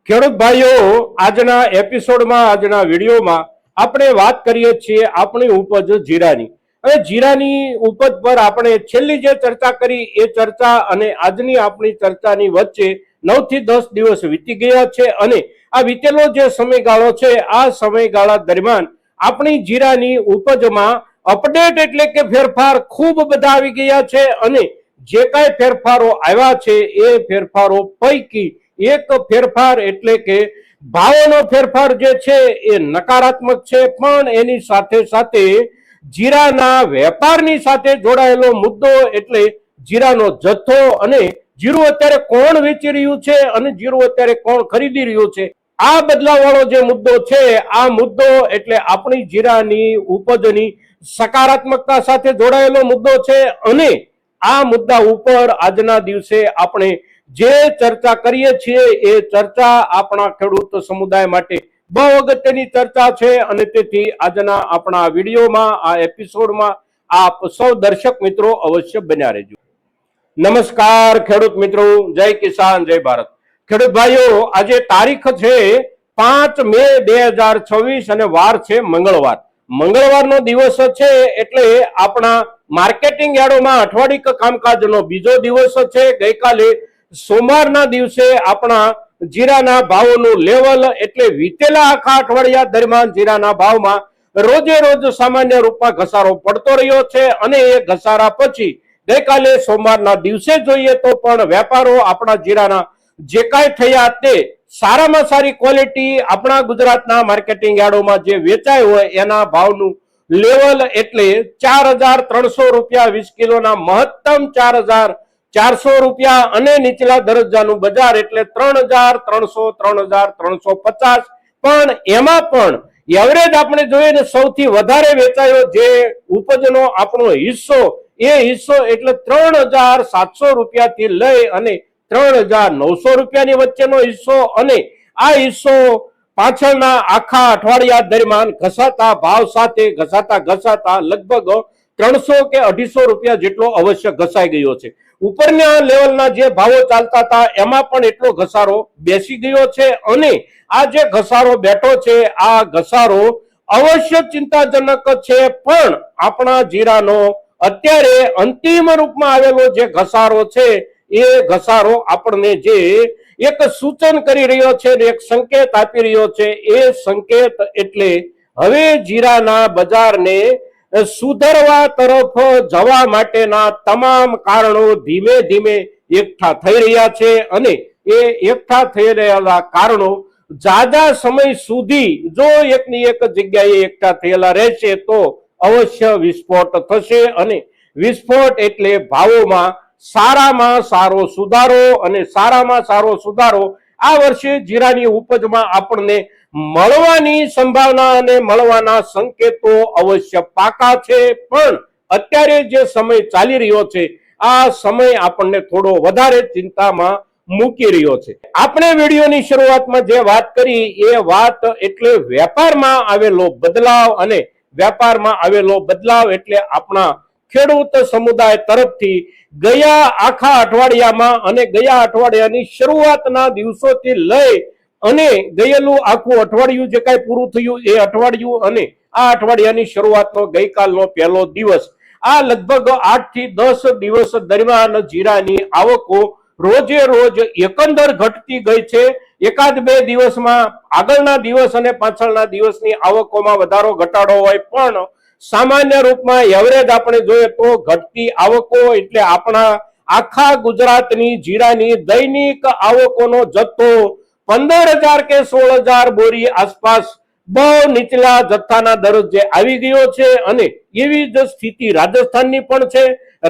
ખેડૂત ભાઈઓ, આજના એપિસોડમાં આજના વિડીયોમાં આપણે વાત કરીએ છીએ આપણી ઉપજ જીરાની. હવે જીરાની ઉપજ પર આપણે છેલ્લી જે ચર્ચા કરી એ ચર્ચા અને આજની આપણી ચર્ચાની વચ્ચે 9 થી 10 દિવસ વીતી ગયા છે અને આ વીતેલો જે સમયગાળો છે આ સમયગાળા દરમિયાન આપણી જીરાની ઉપજમાં અપડેટ એટલે કે ફેરફાર ખૂબ બધા આવી ગયા છે અને જે કાંઈ ફેરફારો આવ્યા છે એ ફેરફારો પૈકી એક ફેરફાર એટલે કે ભાવોનો ફેરફાર જે છે એ નકારાત્મક છે, પણ એની સાથે સાથે જીરાના વેપારની સાથે જોડાયેલો મુદ્દો એટલે જીરાનો જથ્થો અને જીરું અત્યારે કોણ વેચી રહ્યું છે અને જીરું અત્યારે કોણ ખરીદી રહ્યું છે, આ બદલાવાળો જે મુદ્દો છે આ મુદ્દો એટલે આપણી જીરાની ઉપજની સકારાત્મકતા સાથે જોડાયેલો મુદ્દો છે અને આ મુદ્દા ઉપર આજના દિવસે આપણે જે ચર્ચા કરીએ છીએ એ ચર્ચા આપણા ખેડૂત સમુદાય માટે બહુ અગત્યની ચર્ચા છે અને તેથી આજના આપણા વિડીયોમાં આ એપિસોડમાં આપ સૌ દર્શક મિત્રો અવશ્ય બન્યા રહેજો. નમસ્કાર ખેડૂત મિત્રો, જય કિસાન, જય ભારત. ખેડૂત ભાઈઓ, આજે તારીખ છે 5 મે 2026 અને વાર છે મંગળવાર. મંગળવારનો દિવસ છે એટલે આપણા માર્કેટિંગ યાર્ડોમાં અઠવાડિક કામકાજનો બીજો દિવસ છે. ગઈકાલે સોમવારના દિવસે આપણા જીરાના ભાવોનું લેવલ એટલે વીતેલા આખા અઠવાડિયા દરમિયાન જીરાના ભાવમાં રોજે રોજ સામાન્ય રૂપમાં ઘસારો પડતો રહ્યો છે અને એ ઘસારા પછી ગઈકાલે સોમવારના દિવસે જોઈએ તો પણ વેપારો આપણા જીરાના જે કાંઈ થયા તે સારામાં સારી ક્વોલિટી આપણા ગુજરાતના માર્કેટિંગ યાર્ડોમાં જે વેચાય હોય એના ભાવનું લેવલ એટલે 4,300 રૂપિયા 20 કિલોના, મહત્તમ 4,400 રૂપિયા અને નીચલા દરજ્જાનું બજાર એટલે 3,300 3,350. પણ એમાં પણ એવરેજ આપણે જોઈએ ને સૌથી વધારે વેચાયો જે ઉપજનો આપણો હિસ્સો એ હિસ્સો એટલે 3,700 રૂપિયાથી લઈ અને 3,900 રૂપિયાની વચ્ચેનો હિસ્સો અને આ હિસ્સો પાછળના આખા અઠવાડિયા દરમિયાન ઘસાતા ભાવ સાથે ઘસાતા લગભગ 300 કે 250 રૂપિયા જેટલો અવશ્ય ઘસાઈ ગયો છે. ઉપરના લેવલના જે ભાવો ચાલતા હતા એમાં પણ એટલો ઘસારો બેસી ગયો છે અને આ જે ઘસારો બેઠો છે આ ઘસારો અવશ્ય ચિંતાજનક છે. પણ આપણા જીરાનો અત્યારે અંતિમ રૂપમાં આવેલો જે ઘસારો છે એ ઘસારો આપણને જે એક સૂચન કરી રહ્યો છે, એક સંકેત આપી રહ્યો છે, એ સંકેત એટલે હવે જીરાના બજારને સુધરવા તરફ જવા માટેના તમામ કારણો ધીમે ધીમે એકઠા થઈ રહ્યા છે અને એ એકઠા થઈ રહેલા કારણો જાજા સમય સુધી જો એકની એક જગ્યાએ એકઠા થયેલા રહેશે તો અવશ્ય વિસ્ફોટ થશે અને વિસ્ફોટ એટલે ભાવોમાં સારામાં સારો સુધારો અને સારામાં સારો સુધારો આ વર્ષે જીરાની ઉપજમાં આપણને મળવાની સંભાવના અને મળવાના સંકેતો અવશ્ય પાકા છે. પણ અત્યારે જે સમય ચાલી રહ્યો છે આ સમય આપણને થોડો વધારે ચિંતામાં મૂકી રહ્યો છે. આપણે વિડીયોની શરૂઆતમાં જે વાત કરી એ વાત એટલે વેપારમાં આવેલો બદલાવ અને વેપારમાં આવેલો બદલાવ એટલે આપણા ખેડૂત સમુદાય તરફથી ગયા આખા અઠવાડિયામાં અને ગયા અઠવાડિયાની શરૂઆતના દિવસોથી લઈ અને ગયેલું આખું અઠવાડિયું જે કાંઈ પૂરું થયું એ અઠવાડિયું અને આ અઠવાડિયાની શરૂઆતનો ગઈકાલનો પહેલો દિવસ, આ લગભગ 8 થી 10 દિવસ દરમિયાન જીરાની આવકો રોજે રોજ એકંદર ઘટતી ગઈ છે. એકાદ બે દિવસમાં આગળના દિવસ અને પાછળના દિવસની આવકોમાં વધારો ઘટાડો હોય પણ સામાન્ય રૂપમાં એવરેજ આપણે જોઈએ તો ઘટતી આવકો એટલે આપણા આખા ગુજરાતની જીરાની દૈનિક આવકોનો જથ્થો 15,000 કે 16,000 બોરી આસપાસ બહુ નીચલા જથ્થાના દરજ્જે આવી ગયો છે અને એવી જ સ્થિતિ રાજસ્થાનની પણ છે.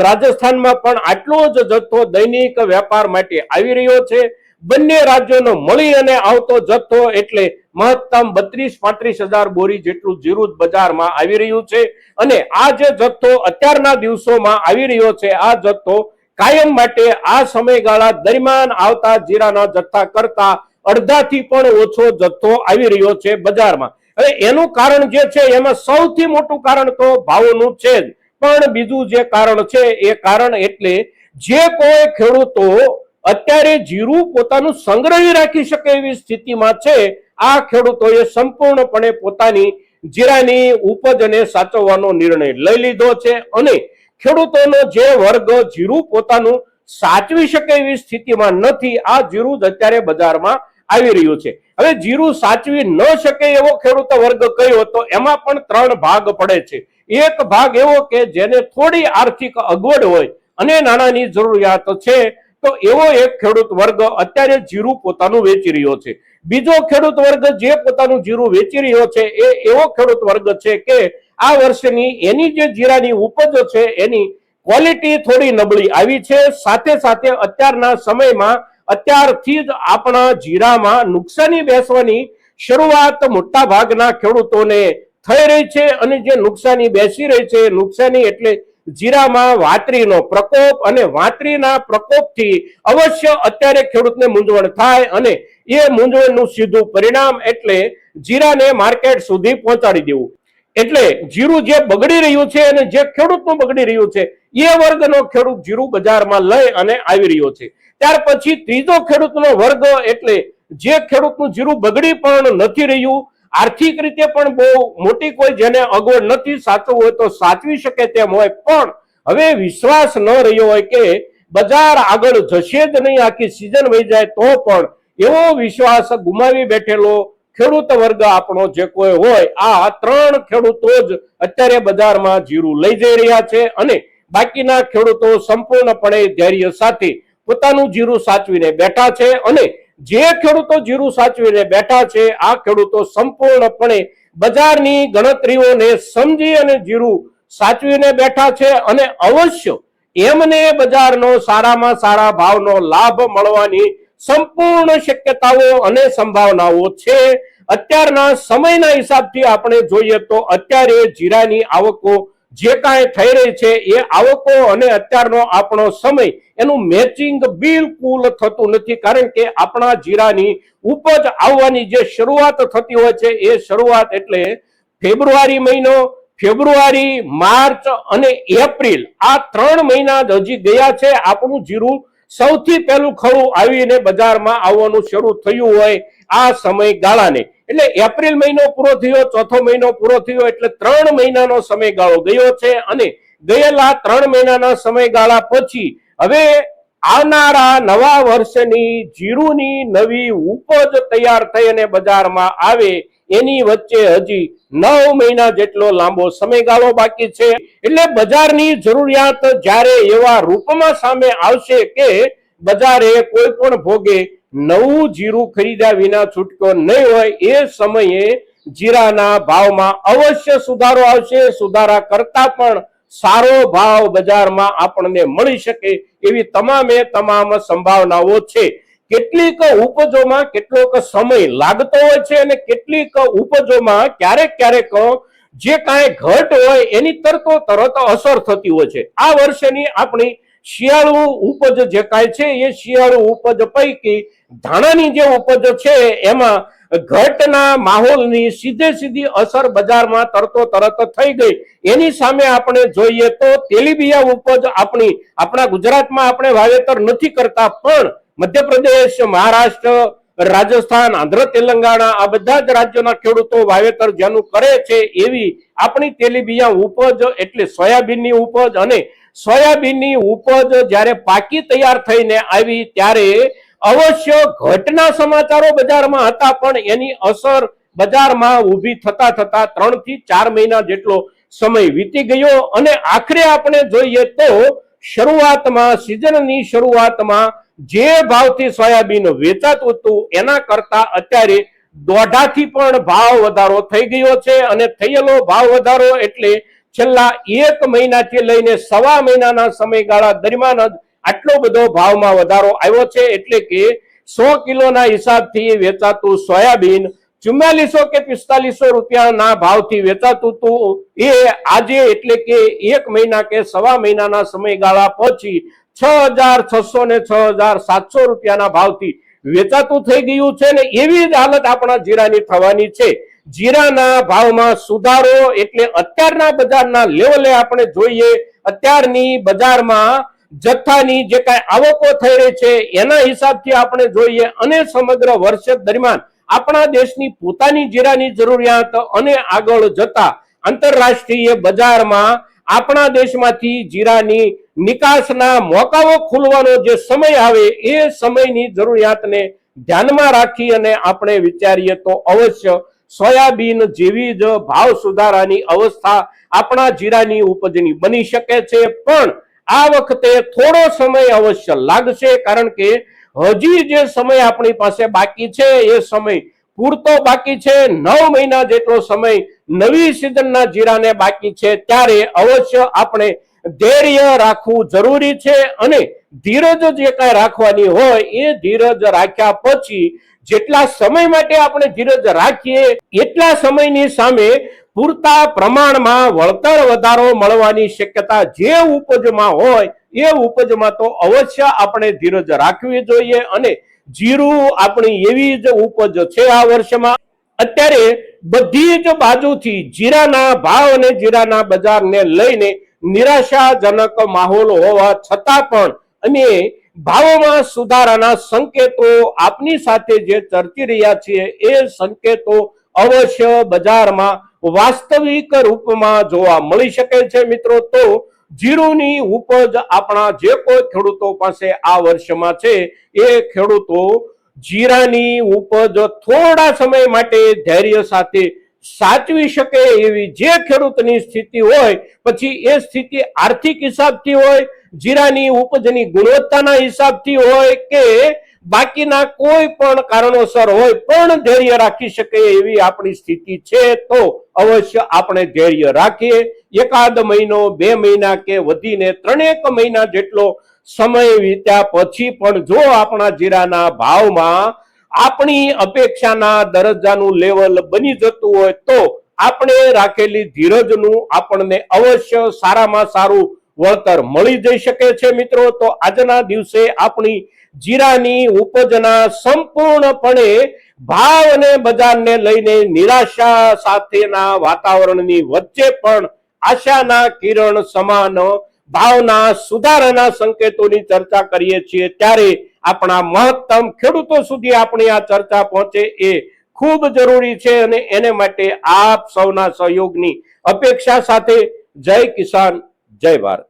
રાજસ્થાનમાં પણ આટલો જ જથ્થો દૈનિક વેપાર માટે આવી રહ્યો છે. બંને રાજ્યોનો મળી અને આવતો જથ્થો એટલે મહત્તમ 32-35,000 બોરી જેટલું જીરું બજારમાં આવી રહ્યું છે અને આ જે જથ્થો અત્યારના દિવસોમાં આવી રહ્યો છે આ જથ્થો કાયમ માટે આ સમયગાળા દરમિયાન આવતા જીરાના જથ્થા કરતા અડધાથી પણ ઓછો જથ્થો આવી રહ્યો છે બજારમાં. હવે એનું કારણ જે છે એમાં સૌથી મોટું કારણ તો ભાવોનું છે જ, પણ બીજું જે કારણ છે એ કારણ એટલે જે કોઈ ખેડૂતો અત્યારે જીરું પોતાનું સંગ્રહી રાખી શકે એવી સ્થિતિમાં છે. આ ખેડૂતોએ સંપૂર્ણપણે પોતાની જીરાની ઉપજને સાચવવાનો નિર્ણય લઈ લીધો છે અને ખેડૂતોનો જે વર્ગ જીરું પોતાનું સાચવી શકે એવી સ્થિતિમાં નથી, આ જીરું જ અત્યારે બજારમાં આવી રહ્યું છે. હવે જીરું સાચવી ન શકે એવો ખેડૂત વર્ગ કયો, તો એમાં પણ 3 ભાગ પડે છે. એક ભાગ એવો કે જેને થોડી આર્થિક અગવડ હોય અને નાણાંની જરૂરિયાત છે, તો એવો એક ખેડૂત વર્ગ અત્યારે જીરું પોતાનું વેચી રહ્યો છે. બીજો ખેડૂત વર્ગ જે પોતાનું જીરું વેચી રહ્યો છે એ એવો ખેડૂત વર્ગ છે કે આ વર્ષની એની જે જીરાની ઉપજ છે એની ક્વોલિટી થોડી નબળી આવી છે. સાથે સાથે અત્યારના સમયમાં અત્યારથી જ આપણા જીરામાં નુકસાની બેસવાની શરૂઆત મોટા ભાગના ખેડૂતોને થઈ રહી છે અને જે નુકસાની બેસી રહી છે, નુકસાની એટલે જીરામાં વાતરીનો પ્રકોપ, અને વાતરીના પ્રકોપથી અવશ્ય અત્યારે ખેડૂતને મૂંઝવણ થાય અને એ મૂંઝવણનું સીધું પરિણામ એટલે જીરાને માર્કેટ સુધી પહોંચાડી દેવું. એટલે જીરું જે બગડી રહ્યું છે અને જે ખેડૂતનું બગડી રહ્યું છે એ વર્ગનો ખેડૂત જીરું બજારમાં લઈ અને આવી રહ્યો છે. ત્યાર પછી ત્રીજો ખેડૂતનો વર્ગ એટલે જે ખેડૂતનું જીરું બગડી પણ નથી રહ્યું, આર્થિક રીતે પણ બહુ મોટી કોઈ જેને અગવડ નથી, સાચવવું હોય તો સાચવી શકે તેમ હોય, પણ હવે વિશ્વાસ ન રહ્યો હોય કે બજાર આગળ જશે જ નહીં, આખી સિઝન વહી જાય તો પણ એવો વિશ્વાસ ગુમાવી બેઠેલો ખેડૂત વર્ગ આપણો જે કોઈ હોય, આ 3 ખેડૂતો જ અત્યારે બજારમાં જીરું લઈ જઈ રહ્યા છે અને બાકીના ખેડૂતો સંપૂર્ણપણે ધૈર્ય સાથે પોતાનું જીરું સાચવીને બેઠા છે. અને જે ખેડૂતો જીરું સાચવીને બેઠા છે આ ખેડૂતો સંપૂર્ણપણે બજારની ગણતરીઓને સમજી અને જીરું સાચવીને બેઠા છે અને અવશ્ય એમને બજારનો સારામાં સારા ભાવનો લાભ મળવાની સંપૂર્ણ શક્યતાઓ અને સંભાવનાઓ છે. અત્યારના સમયના હિસાબથી આપણે જોઈએ તો અત્યારે જીરાની આવકો જે કાંઈ થઈ રહી છે એ આવકો અને અત્યારનો આપણો સમય એનું મેચિંગ બિલકુલ થતું નથી, કારણ કે આપણા જીરાની ઉપજ આવવાની જે શરૂઆત થતી હોય છે એ શરૂઆત એટલે ફેબ્રુઆરી મહિનો, ફેબ્રુઆરી, માર્ચ અને એપ્રિલ, આ 3 મહિના હજી ગયા છે. આપણું જીરું સૌથી પહેલું ખરું આવીને બજારમાં આવવાનું શરૂ થયું હોય આ સમયગાળાને, એટલે એપ્રિલ મહિનો પૂરો થયો, ચોથો મહિનો પૂરો થયો, એટલે 3 મહિનાનો સમયગાળો ગયો છે અને ગયેલા 3 મહિનાના સમયગાળા પછી હવે આવનારા નવા વર્ષની જીરુની નવી ઉપજ તૈયાર થઈ અને બજારમાં આવે એની વચ્ચે હજી 9 મહિના જેટલો લાંબો સમયગાળો બાકી છે. એટલે બજારની જરૂરિયાત જ્યારે એવા રૂપમાં સામે આવશે કે બજારે કોઈ પણ ભોગે નવું જીરું ખરીદ્યા વિના છૂટકો નહીં હોય, એ સમયે જીરાના ભાવમાં અવશ્ય સુધારો આવશે. સુધારા કરતા પણ સારો ભાવ બજારમાં આપણને મળી શકે એવી તમામે તમામ સંભાવનાઓ છે. કેટલીક ઉપજોમાં કેટલોક સમય લાગતો હોય છે અને કેટલીક ઉપજોમાં ક્યારેક ક્યારેક જે કાંઈ ઘટ હોય એની તરત અસર થતી હોય છે. આ વર્ષની આપણી શિયાળુ ઉપજ જે કાંઈ છે એ શિયાળુ ઉપજ પૈકી ધાણાની જે ઉપજ છે એમાં ઘટના માહોલની સીધી અસર બજારમાં તરત થઈ ગઈ. એની સામે આપણે જોઈએ તો તેલીબિયા ઉપજ આપણા ગુજરાતમાં આપણે વાવેતર નથી કરતા, પણ મધ્યપ્રદેશ, મહારાષ્ટ્ર, રાજસ્થાન, આંધ્ર, તેલંગાણા આ બધા જ રાજ્યોના ખેડૂતો વાવેતર જેનું કરે છે એવી આપણી તેલીબિયા ઉપજ એટલે સોયાબીનની ઉપજ, અને સોયાબીનની ઉપજ જ્યારે પાકી તૈયાર થઈને આવી ત્યારે અવશ્ય ઘટના સમાચારો બજારમાં હતા, પણ એની અસર બજારમાં ઊભી થતા 3 થી 4 મહિના જેટલો સમય વીતી ગયો અને આખરે આપણે જોઈએ તો શરૂઆતમાં, સિઝનની શરૂઆતમાં જે ભાવથી સોયાબીન વેચાતું હતું એના કરતા અત્યારે 1.5 થી પણ ભાવ વધારો થઈ ગયો છે. અને થયેલો ભાવ વધારો એટલે છેલ્લા 1 મહિનાથી લઈને 1.25 મહિનાના સમયગાળા દરમિયાન જ આટલો બધો ભાવમાં વધારો આવ્યો છે. એટલે કે 100 કિલોના હિસાબથી વેચાતું સોયાબીન 4400 કે 4500 રૂપિયાના ભાવથી વેચાતું હતું, એ આજે એટલે કે 1 મહિના કે 1.25 મહિનાના સમયગાળા પછી 6600 ને 6700 રૂપિયાના ભાવથી વેચાતું થઈ ગયું છે. ને એવી જ હાલત આપણા જીરાની થવાની છે. જીરાના ભાવમાં સુધારો એટલે અત્યારના બજારના લેવલે આપણે જોઈએ, અત્યારની બજારમાં જથ્થાની જે કાંઈ આવકો થઈ રહી છે એના હિસાબથી આપણે જોઈએ અને સમગ્ર વર્ષ દરમિયાન આપણા દેશની પોતાની જીરાની જરૂરિયાત અને આગળ જતા આંતરરાષ્ટ્રીય બજારમાં આપણા દેશમાંથી જીરાની નિકાસના મોકાઓ ખુલવાનો જે સમય આવે એ સમયની જરૂરિયાતને ધ્યાનમાં રાખી અને આપણે વિચારીએ તો અવશ્ય સોયાબીન જેવી જ ભાવ સુધારાની અવસ્થા આપણા જીરાની ઉપજની બની શકે છે, પણ આ વખતે થોડો સમય અવશ્ય લાગશે, કારણ કે હજી જે સમય આપણી પાસે બાકી છે એ સમય પૂરતો બાકી છે. 9 મહિના જેટલો સમય નવી સિઝનના જીરાને બાકી છે, ત્યારે અવશ્ય આપણે ધૈર્ય રાખવું જરૂરી છે અને ધીરજ જે કાંઈ રાખવાની હોય એ ધીરજ રાખ્યા પછી જેટલા સમય માટે આપણે ધીરજ રાખીએ એટલા સમયની સામે પૂરતા પ્રમાણમાં વળતર વધારો મળવાની શક્યતા જે ઉપજમાં હોય એ ઉપજમાં તો અવશ્ય આપણે ધીરજ રાખવી જોઈએ. અને જીરું આપણી એવી જ ઉપજ છે આ વર્ષમાં. અત્યારે બધી જ બાજુથી જીરાના ભાવ અને જીરાના બજારને લઈને નિરાશાજનક માહોલ હોવા છતાં પણ અમે ભાવોમાં સુધારાના સંકેતો આપની સાથે જે ચર્ચી રહ્યા છીએ એ સંકેતો અવશ્ય બજારમાં વાસ્તવિક રૂપમાં જોવા મળી શકે છે. મિત્રો, તો જીરુની ઉપજ આપણા જે કોઈ ખેડૂતો પાસે આ વર્ષમાં છે એ ખેડૂતો જીરાની ઉપજ થોડા સમય માટે ધૈર્ય સાથે સાચવી શકે એવી જે ખેડૂતની સ્થિતિ હોય, પછી એ સ્થિતિ આર્થિક હિસાબથી હોય, જીરાની ઉપજની ગુણવત્તાના હિસાબથી હોય કે બાકીના કોઈ પણ કારણોસર હોય, પણ ધૈર્ય રાખી શકે એવી આપણી સ્થિતિ છે તો અવશ્ય આપણે ધૈર્ય રાખીએ. એકાદ મહિનો 2 મહિના કે વધીને 3 મહિના જેટલો સમય વીત્યા પછી પણ જો આપણા જીરાના ભાવમાં આપણી અપેક્ષાના દરજ્જાનું લેવલ બની જતું હોય તો આપણે રાખેલી ધીરજનું આપણને અવશ્ય સારામાં સારું વળતર મળી જઈ શકે છે. મિત્રો, તો આજના દિવસે આપણી જીરાની ઉપજના સંપૂર્ણપણે ભાવ અને બજારને લઈને નિરાશા સાથેના વાતાવરણની વચ્ચે પણ આશાના કિરણ સમાન ભાવના સુધારાના સંકેતોની ચર્ચા કરીએ છીએ, ત્યારે આપણા મહત્તમ ખેડૂતો સુધી આપણી આ ચર્ચા પહોંચે એ ખૂબ જરૂરી છે અને એને માટે આપ સૌના સહયોગની અપેક્ષા સાથે જય કિસાન, જય ભારત.